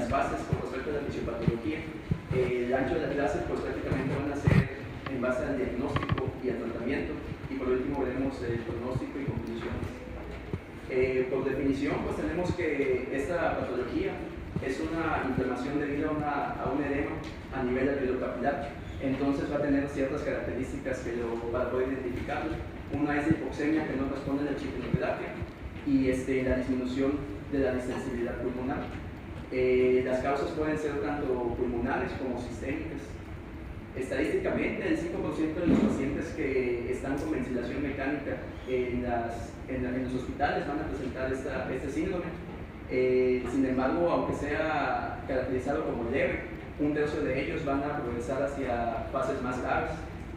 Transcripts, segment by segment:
fases con respecto a la fisiopatología. El ancho de la clase pues prácticamente van a ser en base al diagnóstico y al tratamiento, y por último veremos el pronóstico y conclusiones. Por definición pues tenemos que esta patología es una inflamación debido a un edema a nivel alveolo-capilar. Entonces va a tener ciertas características para poder identificarlo. Una es la hipoxemia, que no responde a la chikungunya, y la disminución de la distensibilidad pulmonar. Las causas pueden ser tanto pulmonares como sistémicas. Estadísticamente, el 5% de los pacientes que están con ventilación mecánica en los hospitales van a presentar este síndrome. Sin embargo, aunque sea caracterizado como leve, un tercio de ellos van a progresar hacia fases más graves,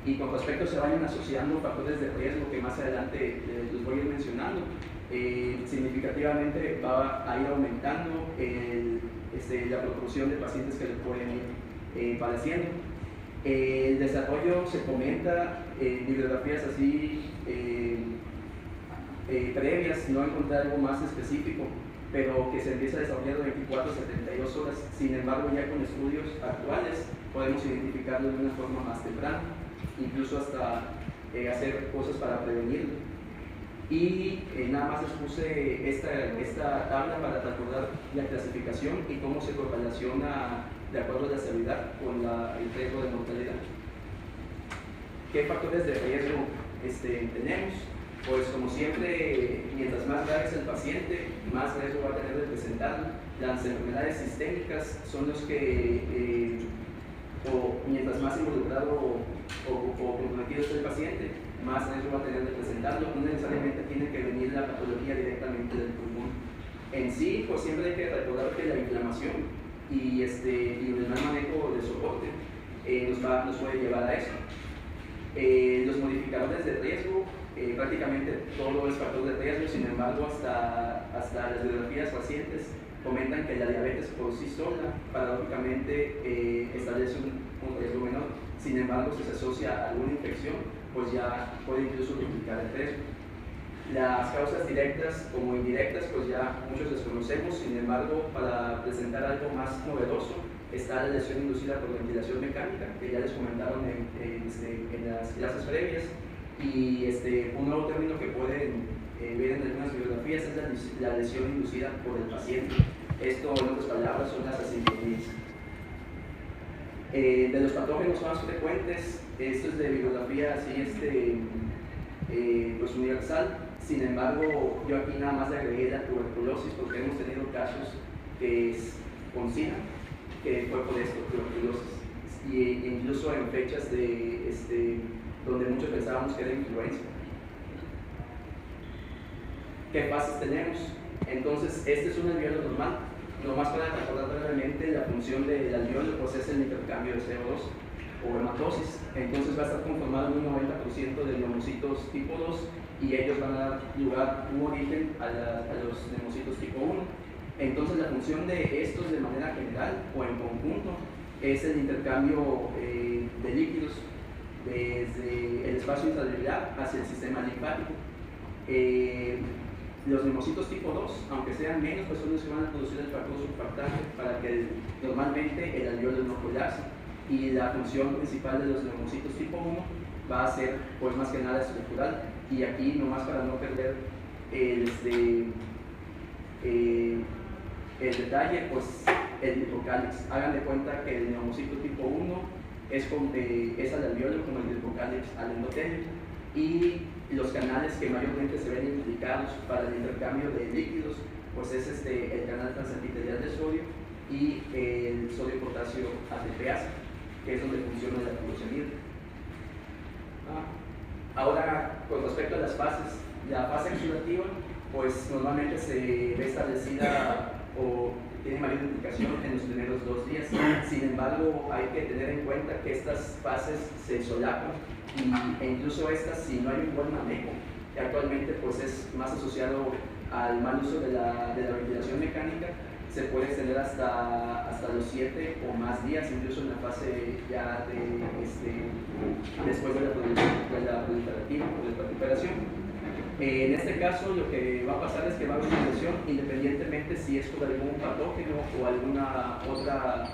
y con respecto se vayan asociando factores de riesgo que más adelante los voy a ir mencionando. Significativamente va a ir aumentando la proporción de pacientes que lo pueden ir padeciendo. El desarrollo se comenta en bibliografías así previas, no encontré algo más específico, pero que se empieza a desarrollar de 24 a 72 horas. Sin embargo, ya con estudios actuales podemos identificarlo de una forma más temprana, incluso hasta hacer cosas para prevenirlo. Y nada más les puse esta tabla para recordar la clasificación y cómo se correlaciona de acuerdo a la severidad con el riesgo de mortalidad. ¿Qué factores de riesgo tenemos? Pues como siempre, mientras más grave es el paciente, más riesgo va a tener de presentarlo. Las enfermedades sistémicas son los que, mientras más involucrado o comprometido esté el paciente, más riesgo va a tener de presentarlo. No necesariamente tiene que venir la patología directamente del pulmón. En sí, pues siempre hay que recordar que la inflamación y el mal manejo del soporte nos puede llevar a eso. Los modificadores de riesgo, prácticamente todo es factor de riesgo. Sin embargo, hasta las bibliografías recientes comentan que la diabetes por sí sola, paradójicamente, establece un riesgo menor. Sin embargo, si se asocia a alguna infección, pues ya puede incluso duplicar el riesgo. Las causas directas como indirectas, pues ya muchos desconocemos. Sin embargo, para presentar algo más novedoso, está la lesión inducida por ventilación mecánica, que ya les comentaron en las clases previas. Y un nuevo término que pueden ver en algunas bibliografías es la lesión inducida por el paciente. Esto, en otras palabras, son las asincronías. De los patógenos más frecuentes, esto es de bibliografía así, pues universal. Sin embargo, yo aquí nada más le agregué la tuberculosis, porque hemos tenido casos con SIDA, que fue por esto, tuberculosis, y incluso en fechas donde muchos pensábamos que era influenza. ¿Qué fases tenemos? Entonces, este es un alveolo normal. Nomás para recordar brevemente, la función del alveolo pues es el intercambio de CO2 o hematosis. Entonces va a estar conformado en un 90% de neumocitos tipo 2, y ellos van a dar lugar u origen a los neumocitos tipo 1. Entonces la función de estos de manera general o en conjunto es el intercambio de líquidos desde el espacio intraalveolar hacia el sistema linfático. Los neumocitos tipo 2, aunque sean menos, pues son los que van a producir el factor surfactante para que normalmente el alveolo no colapse. Y la función principal de los neumocitos tipo 1 va a ser pues más que nada estructural. Y aquí nomás para no perder el detalle, pues el hipocálix. Hagan de cuenta que el neumocito tipo 1 es al alveolo como el hipocálix al endotelio, y los canales que mayormente se ven implicados para el intercambio de líquidos pues es el canal transepitelial de sodio y el sodio-potasio ATPase, que es donde funciona la glucosamina. Ahora, con respecto a las fases, la fase exudativa pues normalmente se ve establecida o tiene mayor implicación en los primeros 2 días. Sin embargo, hay que tener en cuenta que estas fases se solapan, e incluso estas, si no hay un buen manejo, que actualmente pues es más asociado al mal uso de la ventilación mecánica, se puede extender hasta los 7 o más días, incluso en la fase ya después de la proliferación. En este caso, lo que va a pasar es que va a haber una lesión, independientemente si es por algún patógeno o alguna otra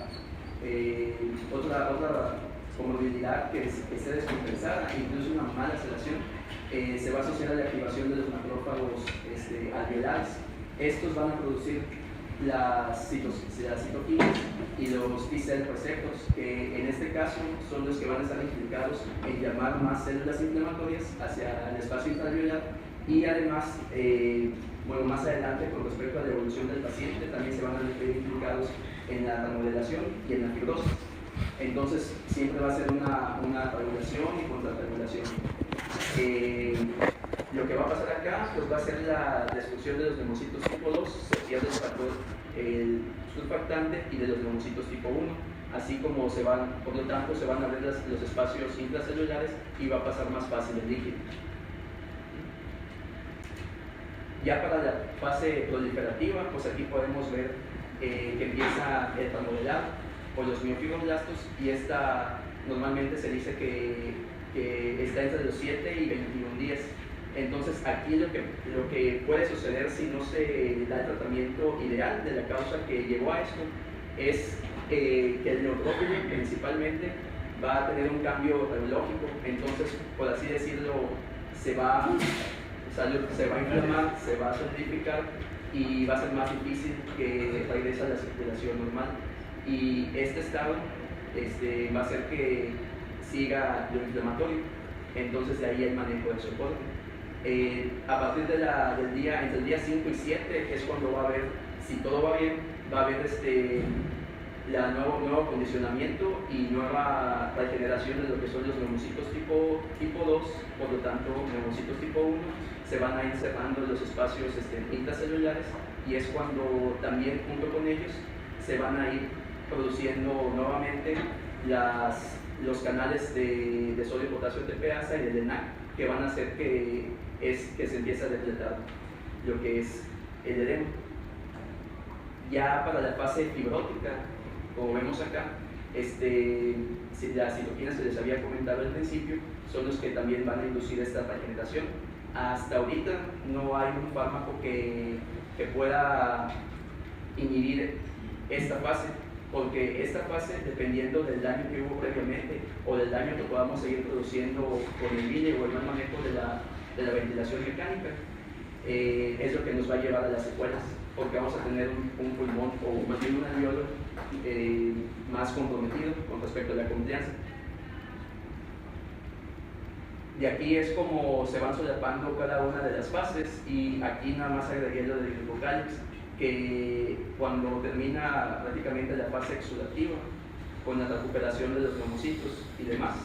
comorbilidad que esté descompensada, incluso una mala sedación, se va a asociar a la activación de los macrófagos alveolares. Estos van a producir las citoquinas y los T-cell receptors, que en este caso son los que van a estar implicados en llamar más células inflamatorias hacia el espacio intraalveolar, y además, más adelante, con respecto a la evolución del paciente, también se van a ver implicados en la remodelación y en la fibrosis. Entonces, siempre va a ser una regulación y contrarregulación. Lo que va a pasar acá pues va a ser la destrucción de los neumocitos tipo 2, se pierde el surfactante, y de los neumocitos tipo 1, así como por lo tanto se van a abrir los espacios intracelulares y va a pasar más fácil el líquido. Ya para la fase proliferativa, pues aquí podemos ver que empieza el remodelado por los miofibroblastos, y esta normalmente se dice que está entre los 7 y 21 días. Entonces aquí lo que puede suceder si no se da el tratamiento ideal de la causa que llevó a esto es que el neutrófilo principalmente va a tener un cambio reológico. Entonces, por así decirlo, se va a inflamar, se va a solidificar y va a ser más difícil que regrese a la circulación normal. Y este estado va a hacer que siga lo inflamatorio. Entonces, de ahí el manejo del soporte. A partir entre el día 5 y 7 es cuando va a haber, si todo va bien, va a haber nuevo condicionamiento y nueva regeneración de lo que son los neumocitos tipo 2, por lo tanto neumocitos tipo 1 se van a ir cerrando los espacios intracelulares, y es cuando también junto con ellos se van a ir produciendo nuevamente los canales de sodio, potasio, TPasa y de DNAC, que van a hacer que se empiece a depletar lo que es el edema. Ya para la fase fibrótica, como vemos acá, las citoquinas que les había comentado al principio son los que también van a inducir esta regeneración. Hasta ahorita no hay un fármaco que pueda inhibir esta fase, porque esta fase, dependiendo del daño que hubo previamente o del daño que podamos seguir produciendo con el ILE o el mal manejo de la ventilación mecánica, es lo que nos va a llevar a las secuelas, porque vamos a tener un pulmón o más bien un alveolo más comprometido con respecto a la confianza. De aquí es como se van solapando cada una de las fases, y aquí nada más agregué lo del glucocálix, que cuando termina prácticamente la fase exudativa, con la recuperación de los neumocitos y demás,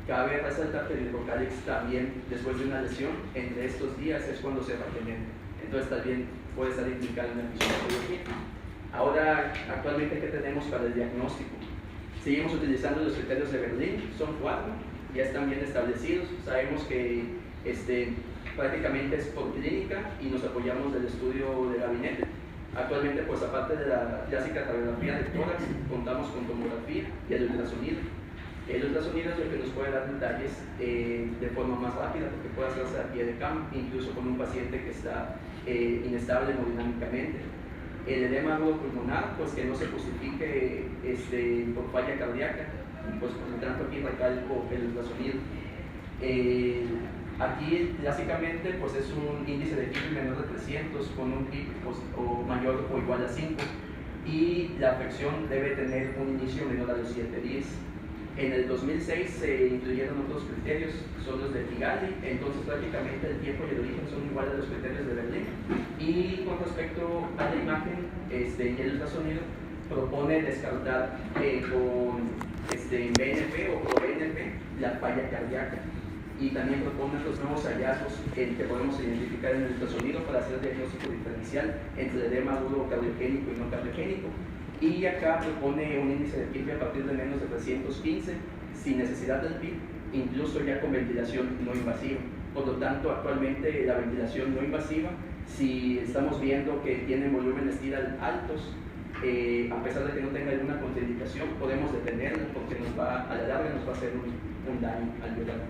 cabe resaltar que el glucocálix también, después de una lesión, entre estos días es cuando se regenera. Entonces también puede estar implicado en la fisiopatología. Ahora, actualmente, ¿qué tenemos para el diagnóstico? Seguimos utilizando los criterios de Berlín, son 4, ya están bien establecidos. Sabemos que prácticamente es por clínica y nos apoyamos del estudio de gabinete. Actualmente, pues aparte de la clásica radiografía de tórax, contamos con tomografía y el ultrasonido. El ultrasonido es lo que nos puede dar detalles de forma más rápida, porque puede hacerse a pie de cama, incluso con un paciente que está inestable hemodinámicamente. El edema agudo pulmonar, pues que no se justifique por falla cardíaca, pues por lo tanto aquí recalco el ultrasonido. Aquí clásicamente pues es un índice de PIB menor de 300 con un PIB o mayor o igual a 5, y la afección debe tener un inicio menor a los 7 días. En el 2006 se incluyeron otros criterios, son los de Figali, entonces prácticamente el tiempo y el origen son iguales a los criterios de Berlín. Y con respecto a la imagen y el ultrasonido, propone descartar con BNP o ProBNP la falla cardíaca, y también propone los nuevos hallazgos que podemos identificar en el ultrasonido para hacer el diagnóstico diferencial entre el edema agudo cardiogénico y no cardiogénico. Y acá propone un índice de PIB a partir de menos de 315, sin necesidad del PIB, incluso ya con ventilación no invasiva. Por lo tanto, actualmente la ventilación no invasiva, si estamos viendo que tienen volúmenes TIRAL altos, a pesar de que no tenga alguna contraindicación, podemos detenerlo, porque a la larga nos va a hacer un daño alveolar.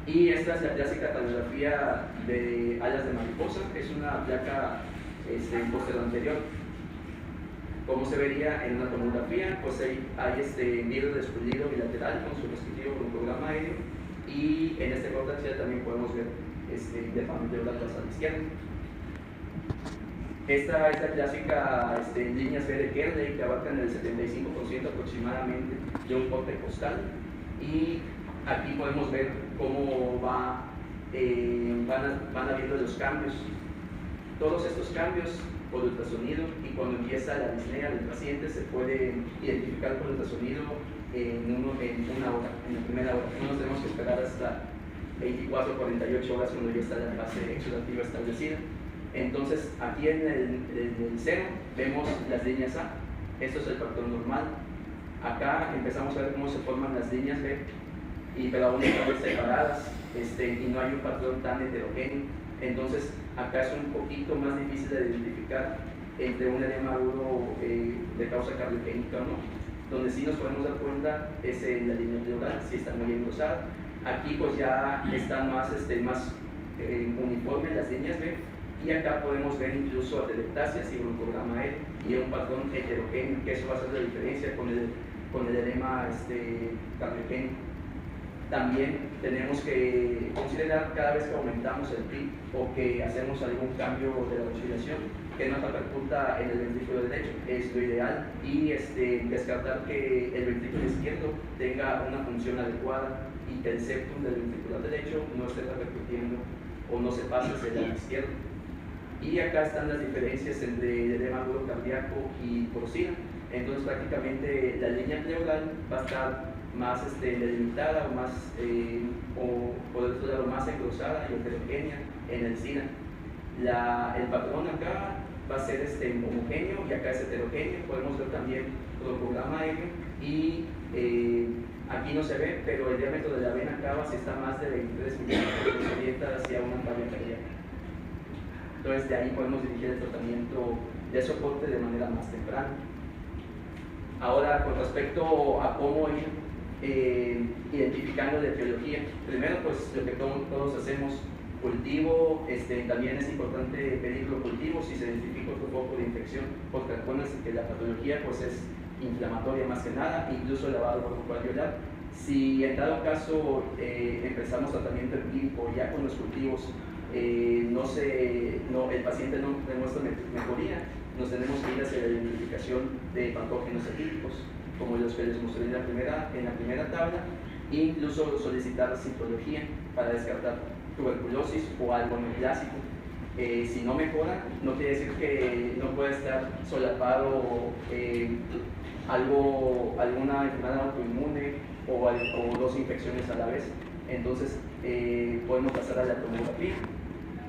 Y esta es la clásica radiografía de alas de mariposa, es una placa posterior anterior. Como se vería en una tomografía, pues hay vidrio desprendido bilateral con su respectivo programa aéreo, y en este corte axial también podemos ver derrame pleural a la izquierda. Esta es la clásica líneas B de Kerley, que abarcan el 75% aproximadamente de un corte costal, y aquí podemos ver cómo van habiendo los cambios. Todos estos cambios por ultrasonido, y cuando empieza la disnea del paciente se puede identificar por ultrasonido en una hora, en la primera hora. No nos tenemos que esperar hasta 24 o 48 horas cuando ya está la fase exudativa establecida. Entonces, aquí en el seno vemos las líneas A. Esto es el patrón normal. Acá empezamos a ver cómo se forman las líneas B, pero aún están separadas, y no hay un patrón tan heterogéneo. Entonces, acá es un poquito más difícil de identificar entre un edema agudo de causa cardiogénica o no. Donde sí nos podemos dar cuenta es en la línea pleural, si está muy engrosada. Aquí pues ya están más uniformes las líneas B, y acá podemos ver incluso atelectasias y broncodrama aéreo, y un patrón heterogéneo, que eso va a hacer la diferencia con el edema cardiogénico. También tenemos que considerar cada vez que aumentamos el PIB o que hacemos algún cambio de la oscilación que no repercuta en el ventrículo derecho, es lo ideal, y descartar que el ventrículo izquierdo tenga una función adecuada y que el septum del ventrículo derecho no esté repercutiendo o no se pase hacia el lado izquierdo. Y acá están las diferencias entre el edema agudo cardíaco y porcina. Entonces prácticamente la línea pleural va a estar más delimitada o más, o por otro lado más engrosada y heterogénea en el SINA. El patrón acá va a ser homogéneo, y acá es heterogéneo. Podemos ver también el programa aéreo, y aquí no se ve, pero el diámetro de la vena cava si está más de 23 milímetros, se orienta hacia una falla cardíaca. Entonces de ahí podemos dirigir el tratamiento de soporte de manera más temprana. Ahora, con respecto a cómo ir identificando la etiología, primero pues lo que todos hacemos, cultivo, también es importante pedirlo cultivo si se identifica otro foco de infección, porque acuérdense que la patología pues es inflamatoria más que nada, incluso el lavado broncoalveolar. Si en dado caso empezamos tratamiento empírico ya con los cultivos, el paciente no demuestra mejoría, nos tenemos que ir hacia la identificación de patógenos atípicos, como los que les mostré en la primera tabla, e incluso solicitar citología para descartar tuberculosis o algo neoplásico. Si no mejora, no quiere decir que no pueda estar solapado alguna enfermedad autoinmune o dos infecciones a la vez. Entonces podemos pasar a la tomografía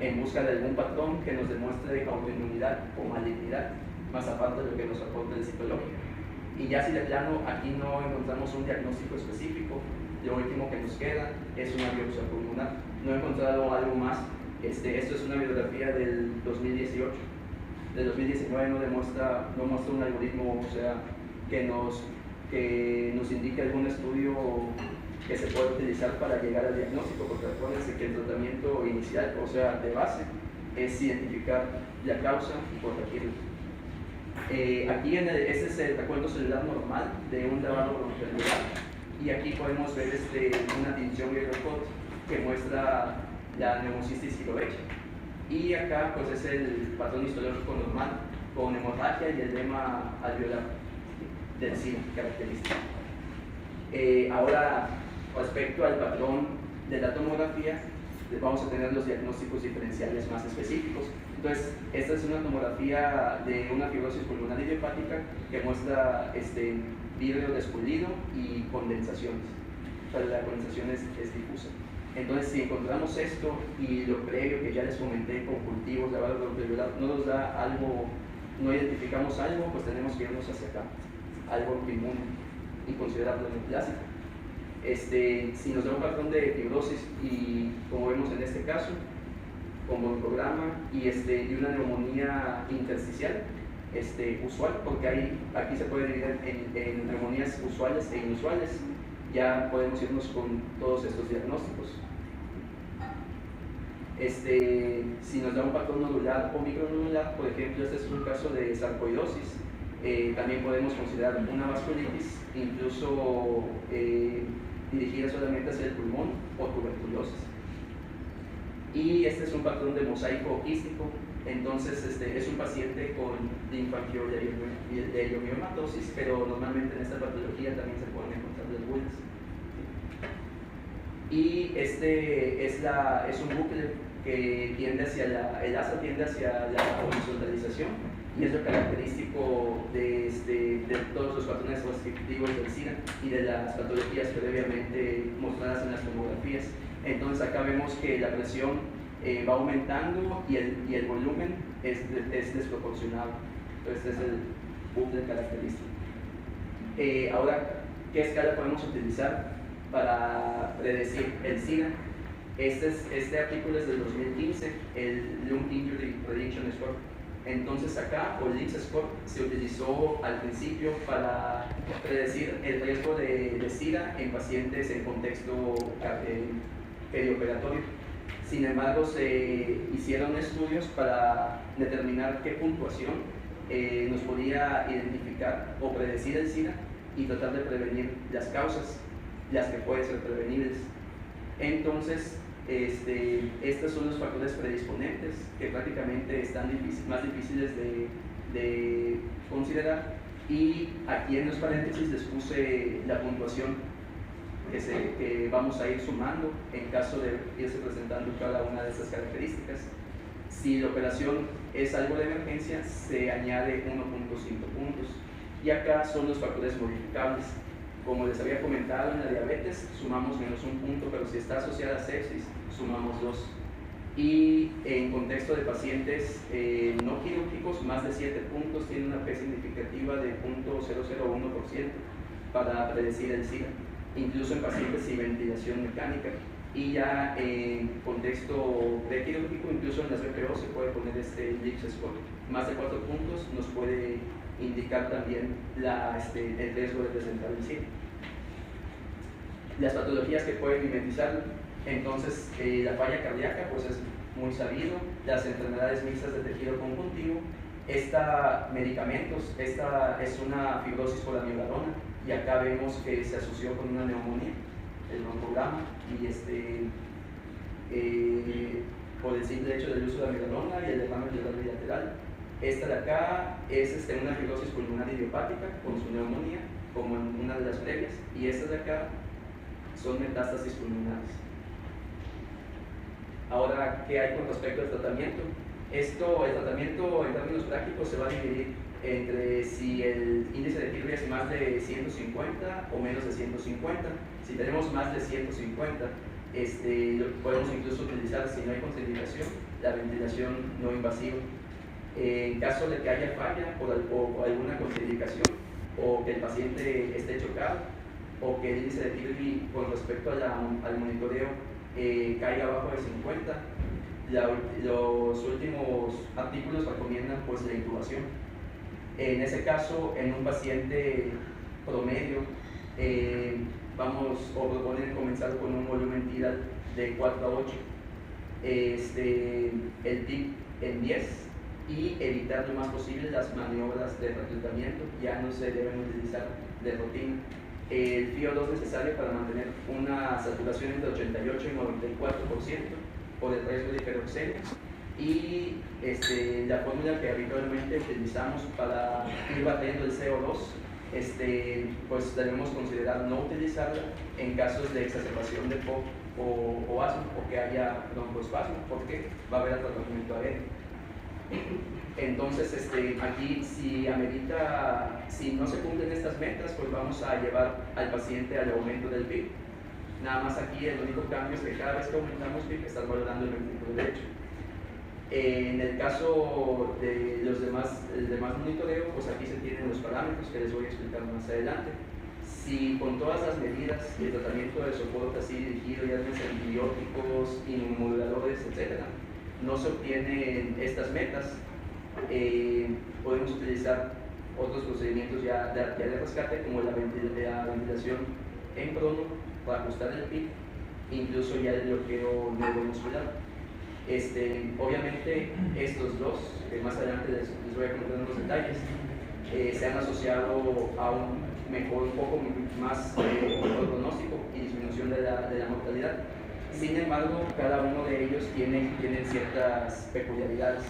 en busca de algún patrón que nos demuestre autoinmunidad o malignidad, más aparte de lo que nos aporte el citológico. Y ya si de plano aquí no encontramos un diagnóstico específico, lo último que nos queda es una biopsia pulmonar. No he encontrado algo más. Esto es una bibliografía del 2018. Del 2019 no muestra un algoritmo, o sea, que nos indique algún estudio que se pueda utilizar para llegar al diagnóstico, porque acuérdense que el tratamiento inicial, o sea, de base, es identificar la causa y corregirla. Aquí este es el recuento celular normal de un lavado broncoalveolar, y aquí podemos ver una tinción Gregor-Cott que muestra la neumocistis filovecha, y acá pues es el patrón histológico normal con hemorragia y edema alveolar del SINA característico. Ahora, respecto al patrón de la tomografía, vamos a tener los diagnósticos diferenciales más específicos. Entonces, esta es una tomografía de una fibrosis pulmonar idiopática que muestra vidrio despulido y condensaciones. O sea, la condensación es difusa. Entonces, si encontramos esto y lo previo que ya les comenté con cultivos, lavado broncoalveolar, no nos da algo, no identificamos algo, pues tenemos que irnos hacia acá, algo autoinmune, y considerarlo neoplásico. Si nos da un patrón de fibrosis, y como vemos en este caso, con broncodrama y una neumonía intersticial usual, porque aquí se puede dividir en neumonías usuales e inusuales. Ya podemos irnos con todos estos diagnósticos. Si nos da un patrón nodular o micronodular, por ejemplo, este es un caso de sarcoidosis, también podemos considerar una vasculitis, incluso dirigida solamente hacia el pulmón o tuberculosis. Y este es un patrón de mosaico quístico, entonces es un paciente con linfangioliomatosis, pero normalmente en esta patología también se pueden encontrar las bulas. Y es un bucle que tiende hacia el asa tiende hacia la horizontalización, y es lo característico de todos los patrones restrictivos del SIDA y de las patologías previamente mostradas en las tomografías. Entonces acá vemos que la presión va aumentando y el volumen es desproporcionado. Entonces este es el bucle característico. Ahora, ¿qué escala podemos utilizar para predecir el SIDA? Este artículo es del 2015, el Lung Injury Prediction Score. Entonces acá, o LINX Score, se utilizó al principio para predecir el riesgo de SIDA en pacientes en contexto perioperatorio. Sin embargo, se hicieron estudios para determinar qué puntuación nos podía identificar o predecir el SIDA y tratar de prevenir las causas, las que pueden ser prevenibles. Entonces, estos son los factores predisponentes que prácticamente están más difíciles de considerar, y aquí en los paréntesis les puse la puntuación que vamos a ir sumando en caso de irse presentando cada una de estas características. Si la operación es algo de emergencia, se añade 1.5 puntos, y acá son los factores modificables. Como les había comentado, en la diabetes sumamos -1 punto, pero si está asociada a sepsis, sumamos 2. Y en contexto de pacientes no quirúrgicos, más de 7 puntos tiene una P significativa de 0.001% para predecir el SIDA, incluso en pacientes sin ventilación mecánica. Y ya en contexto prequirúrgico, incluso en las BPO se puede poner LINX Score. Más de 4 puntos nos puede indicar también el riesgo de presentar el SIDA. Las patologías que pueden mimetizar, entonces la falla cardíaca, pues es muy sabido, las enfermedades mixtas de tejido conjuntivo, medicamentos, esta es una fibrosis por amiloidoma, y acá vemos que se asoció con una neumonía, el broncograma, y por el simple hecho del uso de amiloidoma y el derrame pleural bilateral. Esta de acá es una fibrosis pulmonar idiopática con su neumonía, como en una de las previas, y estas de acá son metástasis pulmonares. Ahora, ¿qué hay con respecto al tratamiento? El tratamiento en términos prácticos se va a dividir entre si el índice de Kirby es más de 150 o menos de 150. Si tenemos más de 150, lo podemos incluso utilizar, si no hay contraindicación, la ventilación no invasiva. En caso de que haya falla o alguna contraindicación, o que el paciente esté chocado, o que el índice de Kirby con respecto al monitoreo caiga abajo de 50, los últimos artículos recomiendan pues la intubación. En ese caso, en un paciente promedio, proponen comenzar con un volumen tidal de 4 a 8, el PIB en 10, y evitar lo más posible las maniobras de reclutamiento, ya no se deben utilizar de rutina. El FiO2 necesario para mantener una saturación entre 88 y 94% por el riesgo de hiperoxemia, y la fórmula que habitualmente utilizamos para ir batiendo el CO2, pues debemos considerar no utilizarla en casos de exacerbación de POC o asma, o que haya broncoespasmo, porque va a haber atrapamiento aéreo. Entonces, aquí si no se cumplen estas metas, pues vamos a llevar al paciente al aumento del PIB. Nada más aquí el único cambio es que cada vez que aumentamos PIB, estás valorando el ventrículo derecho. En el caso de el demás monitoreo, pues aquí se tienen los parámetros que les voy a explicar más adelante. Si con todas las medidas y el tratamiento de soporte así dirigido, ya sean antibióticos, inmunomoduladores, etc., no se obtienen estas metas, podemos utilizar otros procedimientos ya de rescate, como la ventilación en crono para ajustar el PIB, incluso ya el bloqueo neuromuscular. Obviamente estos dos, que más adelante les voy a contar los detalles, se han asociado a un poco más mejor pronóstico y disminución de la mortalidad. Sin embargo, cada uno de ellos tiene ciertas peculiaridades.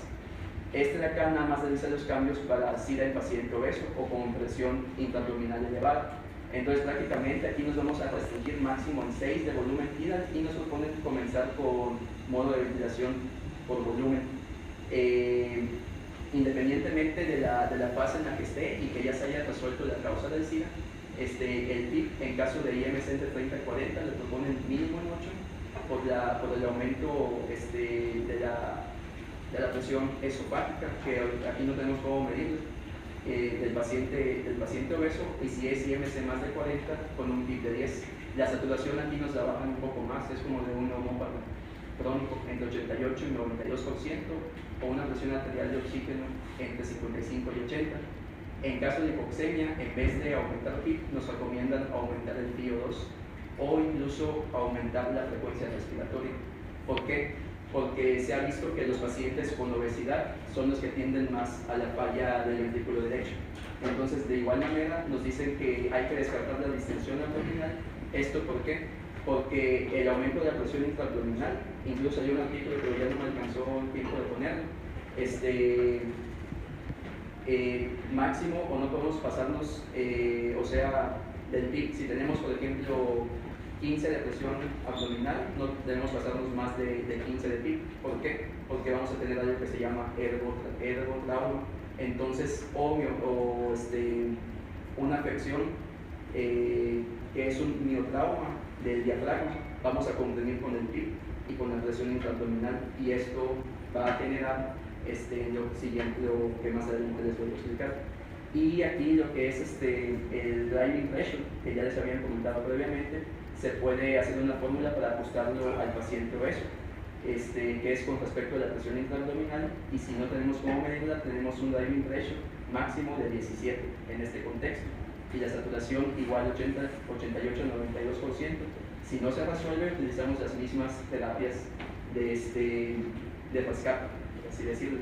Este de acá nada más realiza los cambios para SIDA en paciente obeso o con presión intraabdominal elevada. Entonces prácticamente aquí nos vamos a restringir máximo en 6 de volumen TIDA y nos proponen comenzar con modo de ventilación por volumen. Independientemente de la fase en la que esté y que ya se haya resuelto la causa del SIDA, el PIB en caso de IMC entre 30 y 40 le proponen mínimo en 8 por el aumento de la presión esofágica, que aquí no tenemos cómo medirlo, del paciente obeso, y si es IMC más de 40 con un PIB de 10. La saturación aquí nos la bajan un poco más, es como de un neumópata crónico entre 88 y 92%, o una presión arterial de oxígeno entre 55 y 80. En caso de hipoxemia, en vez de aumentar PIB, nos recomiendan aumentar el FiO2 o incluso aumentar la frecuencia respiratoria. ¿Por qué? Porque se ha visto que los pacientes con obesidad son los que tienden más a la falla del ventrículo derecho. Entonces, de igual manera, nos dicen que hay que descartar la distensión abdominal. ¿Esto por qué? Porque el aumento de la presión intraabdominal, incluso hay un artículo que ya no me alcanzó el tiempo de ponerlo, máximo, o no podemos pasarnos, o sea, del PIB. Si tenemos, por ejemplo, 15 de presión abdominal, no debemos pasarnos más de 15 de PIB. ¿Por qué? Porque vamos a tener algo que se llama ergotrauma. Entonces, una afección que es un miotrauma del diafragma, vamos a comprimir con el PIB y con la presión intraabdominal, y esto va a generar lo siguiente, lo que más adelante les voy a explicar. Y aquí lo que es el driving pressure, que ya les habían comentado previamente, se puede hacer una fórmula para ajustarlo al paciente obeso, que es con respecto a la presión intraabdominal, y si no tenemos cómo medirla, tenemos un driving pressure máximo de 17 en este contexto, y la saturación igual 88-92%. Si no se resuelve, utilizamos las mismas terapias de rescate, por así decirlo.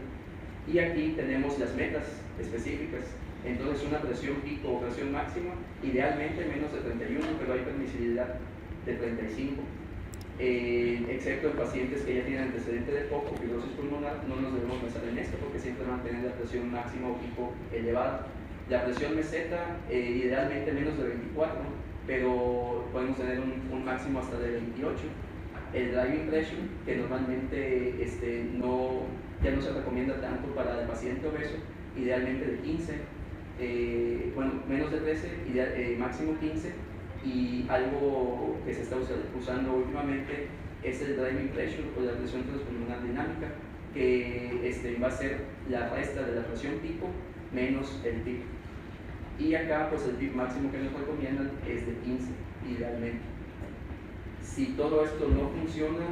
Y aquí tenemos las metas específicas. Entonces, una presión pico o presión máxima, idealmente menos de 31, pero hay permisibilidad de 35. Excepto en pacientes que ya tienen antecedente de POC o fibrosis pulmonar, no nos debemos pensar en esto porque siempre van a tener la presión máxima o pico elevada. La presión meseta, idealmente menos de 24, pero podemos tener un máximo hasta de 28. El driving pressure, que normalmente ya no se recomienda tanto para el paciente obeso, idealmente de 15, menos de 13, máximo 15, y algo que se está usando últimamente es el driving pressure o la presión transpulmonar dinámica, que va a ser la resta de la presión pico menos el PIB. Y acá pues el PIB máximo que nos recomiendan es de 15, idealmente. Si todo esto no funciona,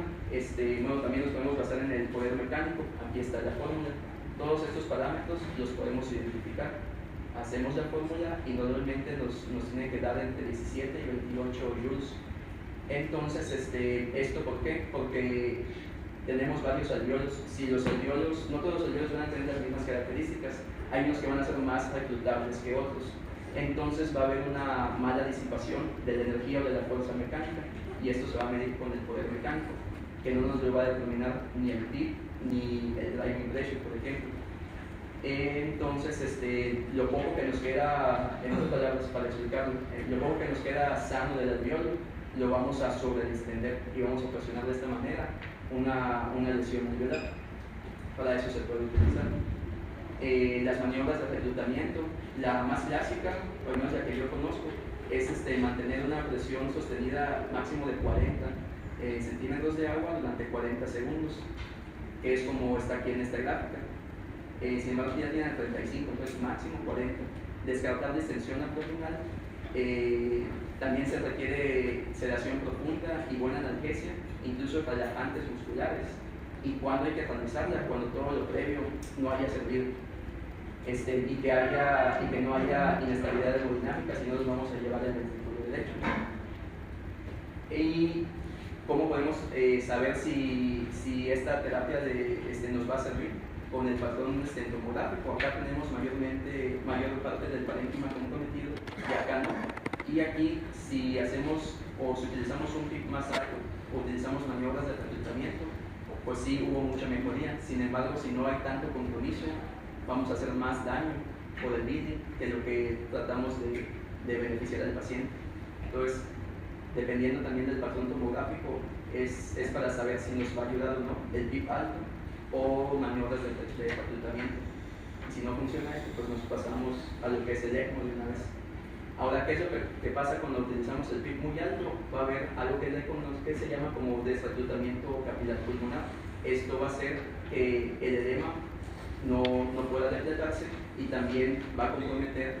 también nos podemos basar en el poder mecánico. Aquí está la fórmula. Todos estos parámetros los podemos identificar. Hacemos la fórmula y normalmente nos tiene que dar entre 17 y 28 joules. Entonces, ¿esto por qué? Porque tenemos varios alveolos. Si los alveolos, no todos los alveolos van a tener las mismas características, hay unos que van a ser más reclutables que otros. Entonces va a haber una mala disipación de la energía o de la fuerza mecánica, y esto se va a medir con el poder mecánico, que no nos lo va a determinar ni el PIB ni el driving pressure, por ejemplo. Entonces, lo poco que nos queda, en otras palabras, para explicarlo, lo poco que nos queda sano del alveolo, lo vamos a sobredistender y vamos a ocasionar de esta manera una lesión alveolar. Para eso se puede utilizar. Las maniobras de reclutamiento, la más clásica, por lo menos la que yo conozco, es mantener una presión sostenida máximo de 40 centímetros de agua durante 40 segundos, que es como está aquí en esta gráfica. Sin embargo, ya tiene 35, entonces máximo 40. Descartar distensión abdominal. También se requiere sedación profunda y buena analgesia, incluso relajantes musculares. ¿Y cuándo hay que realizarla? Cuando todo lo previo no haya servido. Y que no haya inestabilidad hemodinámica, si no nos vamos a llevar el ventrículo derecho. Y ¿Cómo podemos saber si esta terapia nos va a servir? Con el patrón tomográfico. Acá tenemos mayor parte del parénquima comprometido y acá no. Y aquí, si hacemos o si utilizamos un PIB más alto o utilizamos maniobras de reclutamiento, pues sí hubo mucha mejoría. Sin embargo, si no hay tanto compromiso, vamos a hacer más daño por el bleeding que lo que tratamos de beneficiar al paciente. Entonces, dependiendo también del patrón tomográfico, es para saber si nos va a ayudar o no el PIB alto o maniobras de reclutamiento. Y si no funciona esto, pues nos pasamos a lo que es el ECMO de una vez. Ahora, ¿qué es lo que pasa cuando utilizamos el PIB muy alto? Va a haber algo que se llama como desreclutamiento capilar pulmonar. Esto va a hacer que el edema no pueda depletarse y también va a comprometer,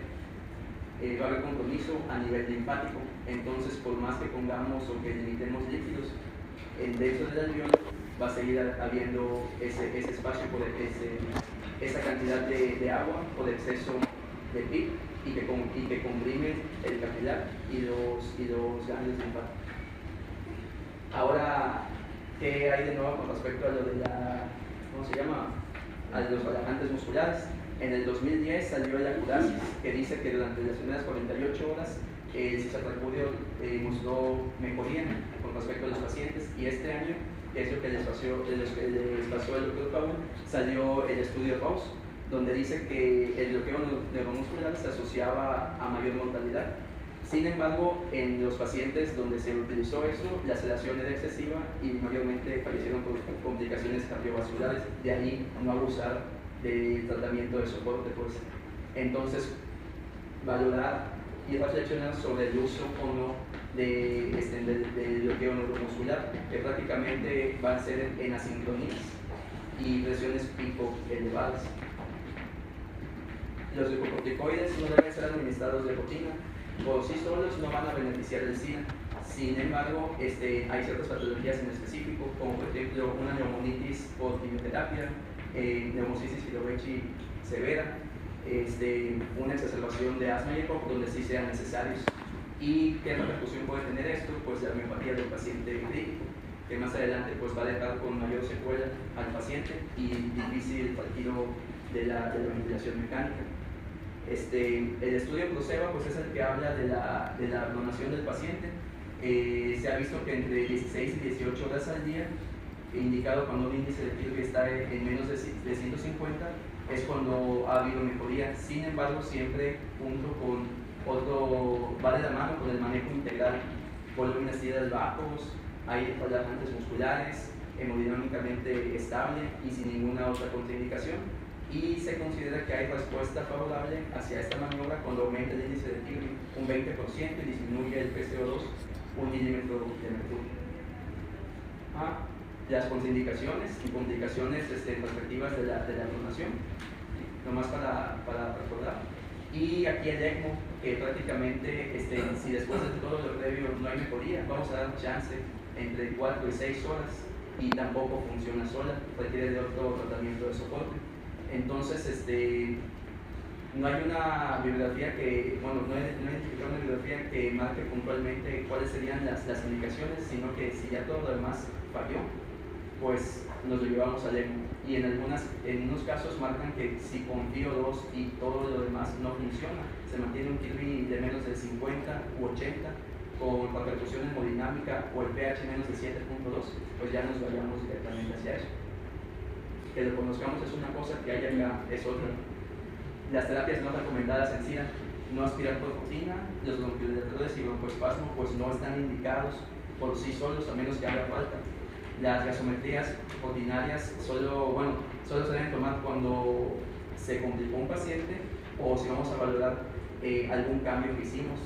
va a haber compromiso a nivel linfático. Entonces, por más que pongamos o que limitemos líquidos dentro del alveolo, va a seguir habiendo ese espacio por esa cantidad de agua por exceso de PIB y que comprime el capilar y los ganglios linfáticos. Ahora, ¿qué hay de nuevo con respecto a lo de a los relajantes musculares? En el 2010 salió el Acurasis, que dice que durante las primeras 48 horas el cisatracúdeo mostró mejoría con respecto a los pacientes, y este año, que es lo que les pasó al doctor Paul, salió el estudio Rose, donde dice que el bloqueo neuromuscular se asociaba a mayor mortalidad. Sin embargo, en los pacientes donde se utilizó eso, la sedación era excesiva y mayormente fallecieron por complicaciones cardiovasculares, de ahí no abusar del tratamiento de soporte. Pues. Entonces, valorar y reflexionar sobre el uso o no del bloqueo neuromuscular, que prácticamente va a ser en asincronías y presiones pico elevadas. Los glucocorticoides no deben ser administrados de rutina. Por sí solos no van a beneficiar del SIDA. Sin embargo, hay ciertas patologías en específico, como por ejemplo una neumonitis por quimioterapia, neumocitis filovechi severa, una exacerbación de asma y EPOC donde sí sean necesarios. ¿Y qué repercusión puede tener esto? Pues la miopatía del paciente crítico, que más adelante pues, va a dejar con mayor secuela al paciente y difícil retiro de la ventilación mecánica. El estudio Proceva pues, es el que habla de la donación del paciente. Se ha visto que entre 16 y 18 horas al día, indicado cuando un índice de Kilby está en menos de 150, es cuando ha habido mejoría. Sin embargo, siempre junto con va de la mano con el manejo integral, volúmenes tiras bajos, hay relajantes musculares, hemodinámicamente estable y sin ninguna otra contraindicación. Y se considera que hay respuesta favorable hacia esta maniobra cuando aumenta el índice de Kilby un 20% y disminuye el PCO2 1 milímetro de mercurio. Las contraindicaciones y complicaciones respectivas de la donación, nomás para recordar. Y aquí el ECMO, que prácticamente, si después de todo lo previo no hay mejoría, vamos a dar chance entre 4 y 6 horas y tampoco funciona sola, requiere de otro tratamiento de soporte. Entonces, no hay una bibliografía no he identificado una bibliografía que marque puntualmente cuáles serían las indicaciones, sino que si ya todo lo demás falló, pues nos lo llevamos al ECMO. Y en unos casos marcan que si con FIO2 y todo lo demás no funciona, se mantiene un Kilby de menos de 50 u 80 con repercusión hemodinámica o el pH menos de 7.2, pues ya nos vayamos directamente hacia eso. Que lo conozcamos es una cosa, que haya acá es otra. Las terapias no recomendadas en SIDA: no aspirar por rutina, los bronquiodilatadores y broncoespasmo pues no están indicados por sí solos a menos que haga falta. Las gasometrías ordinarias solo se deben tomar cuando se complicó un paciente o si vamos a valorar algún cambio que hicimos.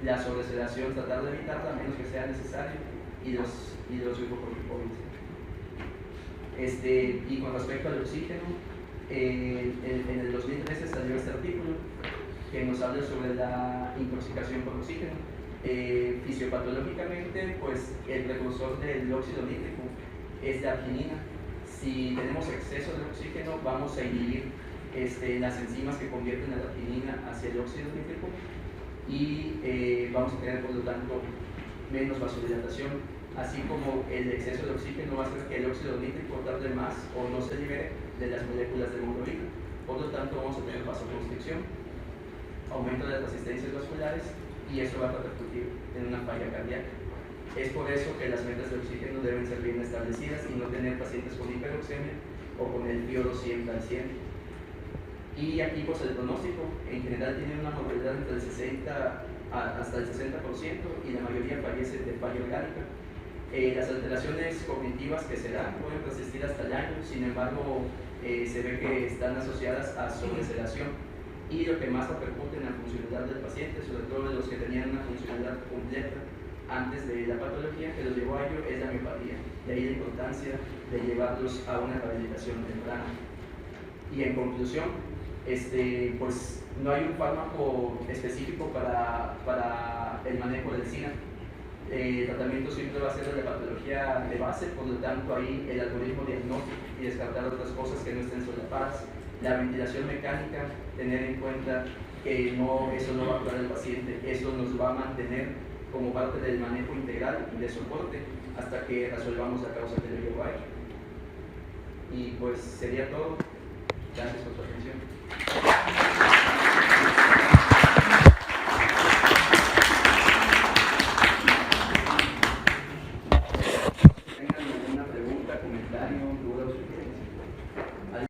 La sobresedación, tratar de evitarla a menos que sea necesario, y los glucocorticoides. Y con respecto al oxígeno, en el 2013 salió este artículo que nos habla sobre la intoxicación por oxígeno. Fisiopatológicamente, pues el precursor del óxido nítrico es la arginina. Si tenemos exceso de oxígeno, vamos a inhibir las enzimas que convierten a la arginina hacia el óxido nítrico y vamos a tener, por lo tanto, menos vasodilatación. así como el exceso de oxígeno va a hacer que el óxido nítrico tarde más o no se libere de las moléculas de hemoglobina. Por lo tanto, vamos a tener vasoconstricción, aumento de las resistencias vasculares, y eso va a repercutir en una falla cardíaca. Es por eso que las metas de oxígeno deben ser bien establecidas y no tener pacientes con hiperoxemia o con el FIO2 siempre al 100. Y aquí pues el pronóstico en general tiene una mortalidad entre el 60 hasta el 60% y la mayoría fallece de falla orgánica. Las alteraciones cognitivas que se dan pueden persistir hasta el año, sin embargo se ve que están asociadas a sobresedación, y lo que más repercute en la funcionalidad del paciente, sobre todo de los que tenían una funcionalidad completa antes de la patología que los llevó a ello, es la miopatía. De ahí la importancia de llevarlos a una rehabilitación temprana. Y en conclusión, pues no hay un fármaco específico para el manejo del SINA. El tratamiento siempre va a ser de la patología de base, por lo tanto ahí el algoritmo diagnóstico y descartar otras cosas que no estén solapadas. La ventilación mecánica, tener en cuenta que eso no va a curar al paciente, eso nos va a mantener como parte del manejo integral y de soporte hasta que resolvamos la causa que lo llevó a ello. Y pues sería todo. Gracias por su atención.